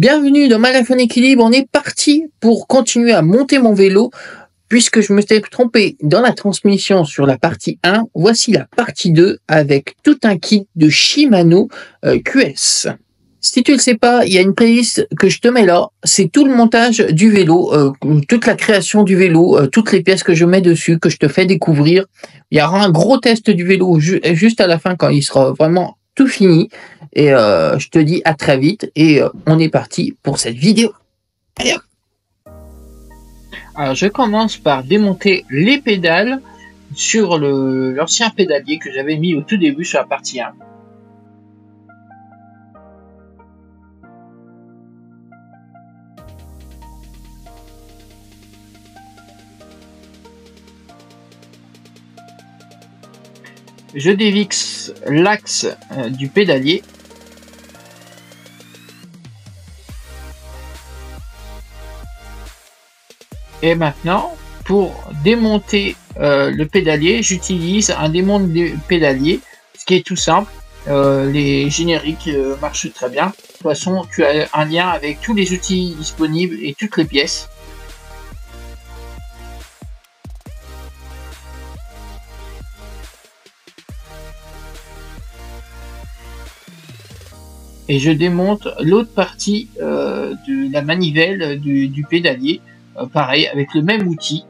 Bienvenue dans Malaphone Équilibre, on est parti pour continuer à monter mon vélo. Puisque je me suis trompé dans la transmission sur la partie 1, voici la partie 2 avec tout un kit de Shimano QS. Si tu le sais pas, il y a une playlist que je te mets là, c'est tout le montage du vélo, toute la création du vélo, toutes les pièces que je mets dessus, que je te fais découvrir. Il y aura un gros test du vélo juste à la fin quand il sera vraiment tout fini. Et je te dis à très vite et on est parti pour cette vidéo. Allez hop. Alors je commence par démonter les pédales sur l'ancien pédalier que j'avais mis au tout début sur la partie 1. Je dévixe l'axe du pédalier. Et maintenant, pour démonter le pédalier, j'utilise un démonte de pédalier, ce qui est tout simple. Les génériques marchent très bien. De toute façon, tu as un lien avec tous les outils disponibles et toutes les pièces. Et je démonte l'autre partie de la manivelle du pédalier. Pareil, avec le même outil.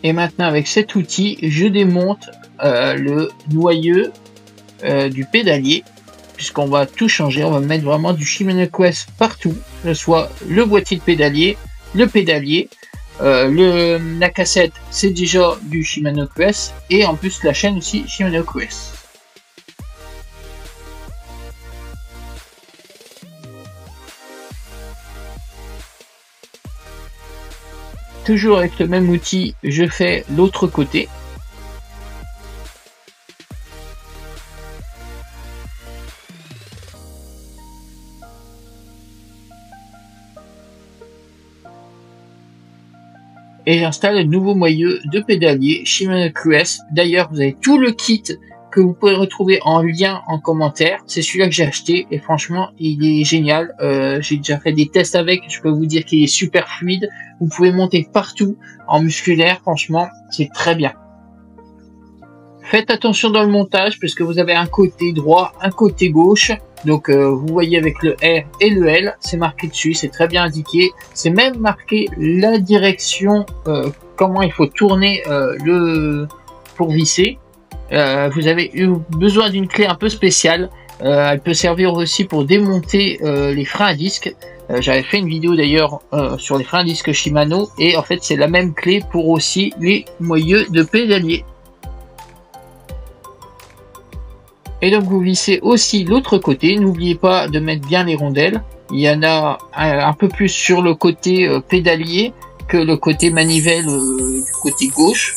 Et maintenant, avec cet outil, je démonte le noyau du pédalier, puisqu'on va tout changer. On va mettre vraiment du Shimano QS partout, que ce soit le boîtier de pédalier, le pédalier. La cassette, c'est déjà du Shimano QS et en plus la chaîne aussi Shimano QS. Toujours avec le même outil, je fais l'autre côté. Et j'installe le nouveau noyau de pédalier Shimano QS. D'ailleurs, vous avez tout le kit que vous pouvez retrouver en lien en commentaire. C'est celui-là que j'ai acheté et franchement, il est génial. J'ai déjà fait des tests avec. Je peux vous dire qu'il est super fluide. Vous pouvez monter partout en musculaire. Franchement, c'est très bien. Faites attention dans le montage parce que vous avez un côté droit, un côté gauche. Donc vous voyez avec le R et le L, c'est marqué dessus, c'est très bien indiqué. C'est même marqué la direction, comment il faut tourner pour visser. Vous avez eu besoin d'une clé un peu spéciale. Elle peut servir aussi pour démonter les freins à disque. J'avais fait une vidéo d'ailleurs sur les freins à disque Shimano et en fait c'est la même clé pour aussi les noyaux de pédalier. Et donc vous vissez aussi l'autre côté, n'oubliez pas de mettre bien les rondelles. Il y en a un peu plus sur le côté pédalier que le côté manivelle du côté gauche.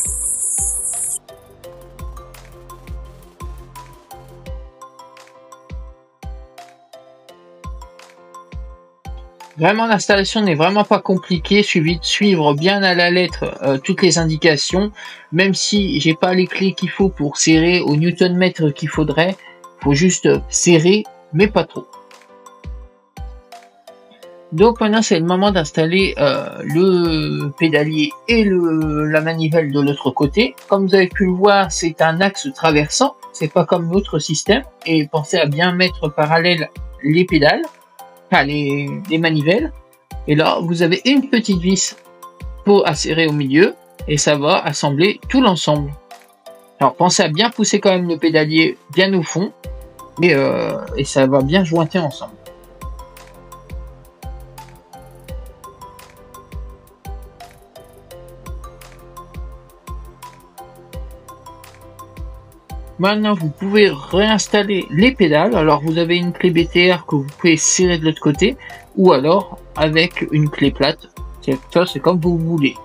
Vraiment l'installation n'est vraiment pas compliquée, il suffit de suivre bien à la lettre toutes les indications. Même si j'ai pas les clés qu'il faut pour serrer au newton-mètre qu'il faudrait, faut juste serrer mais pas trop. Donc maintenant c'est le moment d'installer le pédalier et la manivelle de l'autre côté. Comme vous avez pu le voir, c'est un axe traversant, c'est pas comme l'autre système. Et pensez à bien mettre parallèle les pédales. Enfin, les manivelles, et là vous avez une petite vis pour serrer au milieu et ça va assembler tout l'ensemble. Alors pensez à bien pousser quand même le pédalier bien au fond et ça va bien jointer ensemble. Maintenant, vous pouvez réinstaller les pédales. Alors, vous avez une clé BTR que vous pouvez serrer de l'autre côté ou alors avec une clé plate. Ça, c'est comme vous voulez.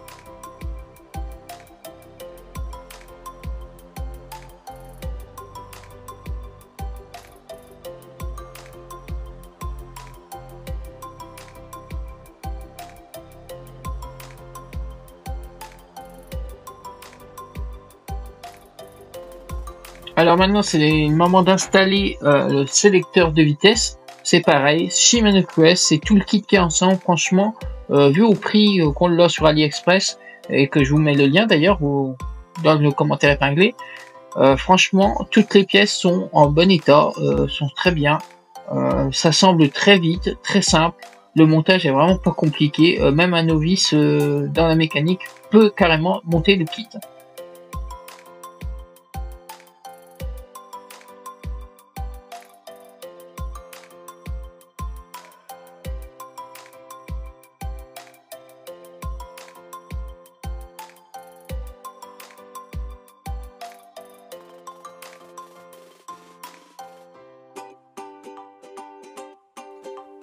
Alors maintenant, c'est le moment d'installer le sélecteur de vitesse. C'est pareil, Shimano QS, c'est tout le kit qui est ensemble. Franchement, vu au prix qu'on l'a sur AliExpress, et que je vous mets le lien d'ailleurs dans le commentaire épinglé, franchement, toutes les pièces sont en bon état, sont très bien. Ça semble très vite, très simple. Le montage est vraiment pas compliqué. Même un novice dans la mécanique peut carrément monter le kit.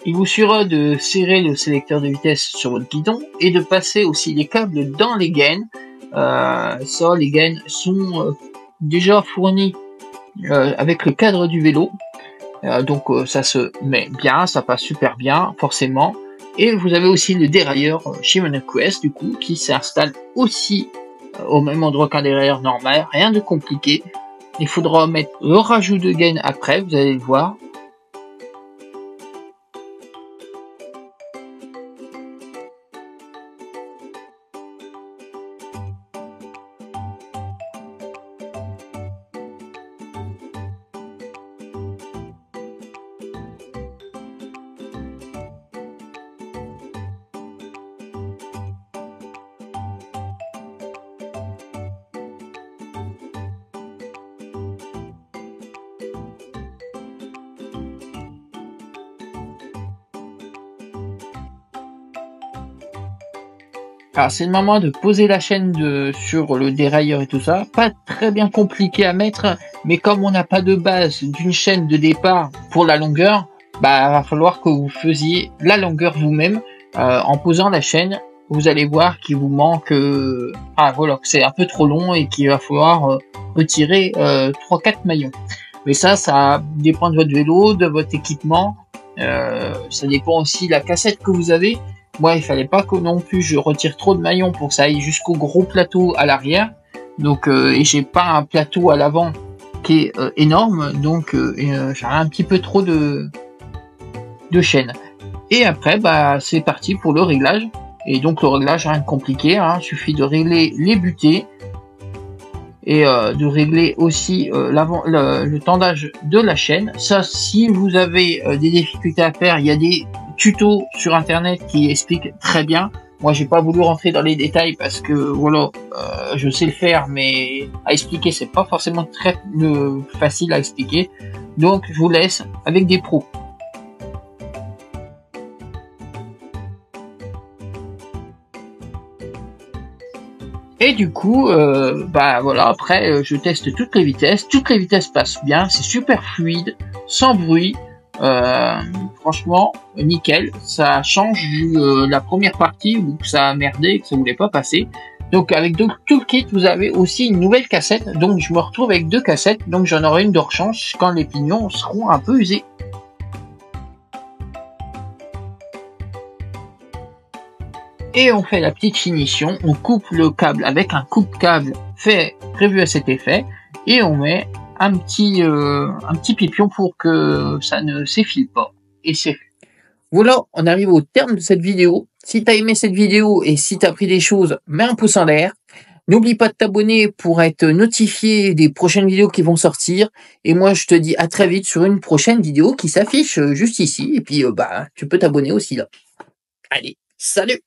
Il vous suffira de serrer le sélecteur de vitesse sur votre guidon et de passer aussi les câbles dans les gaines. Les gaines sont déjà fournies avec le cadre du vélo. Donc ça se met bien, ça passe super bien, forcément. Et vous avez aussi le dérailleur Shimano QS, du coup, qui s'installe aussi au même endroit qu'un dérailleur normal. Rien de compliqué. Il faudra mettre le rajout de gaines après, vous allez le voir. Alors c'est le moment de poser la chaîne sur le dérailleur et tout ça. Pas très bien compliqué à mettre, mais comme on n'a pas de base d'une chaîne de départ pour la longueur, bah va falloir que vous faisiez la longueur vous-même en posant la chaîne. Vous allez voir qu'il vous manque, voilà, que c'est un peu trop long et qu'il va falloir retirer 3-4 maillons. Mais ça dépend de votre vélo, de votre équipement. Ça dépend aussi de la cassette que vous avez. Moi, il fallait pas que non plus je retire trop de maillons pour que ça aille jusqu'au gros plateau à l'arrière. Donc, et j'ai pas un plateau à l'avant qui est énorme, donc j'ai un petit peu trop de chaîne. Et après, bah, c'est parti pour le réglage. Et donc le réglage, rien de compliqué, hein, suffit de régler les butées et de régler aussi le tendage de la chaîne. Ça, si vous avez des difficultés à faire, il y a des tutos sur internet qui expliquent très bien. Moi, j'ai pas voulu rentrer dans les détails parce que voilà, je sais le faire, mais à expliquer, c'est pas forcément très facile à expliquer. Donc, je vous laisse avec des pros. Et du coup, bah voilà, après je teste toutes les vitesses passent bien, c'est super fluide, sans bruit, franchement nickel, ça change la première partie où ça a merdé, que ça voulait pas passer. Donc avec tout le kit, vous avez aussi une nouvelle cassette, donc je me retrouve avec 2 cassettes, donc j'en aurai une de rechange quand les pignons seront un peu usés. Et on fait la petite finition, on coupe le câble avec un coupe-câble prévu à cet effet, et on met un petit pipion pour que ça ne s'effile pas. Et c'est fait. Voilà, on arrive au terme de cette vidéo. Si tu as aimé cette vidéo et si tu as appris des choses, mets un pouce en l'air. N'oublie pas de t'abonner pour être notifié des prochaines vidéos qui vont sortir. Et moi, je te dis à très vite sur une prochaine vidéo qui s'affiche juste ici. Et puis, bah, tu peux t'abonner aussi là. Allez, salut!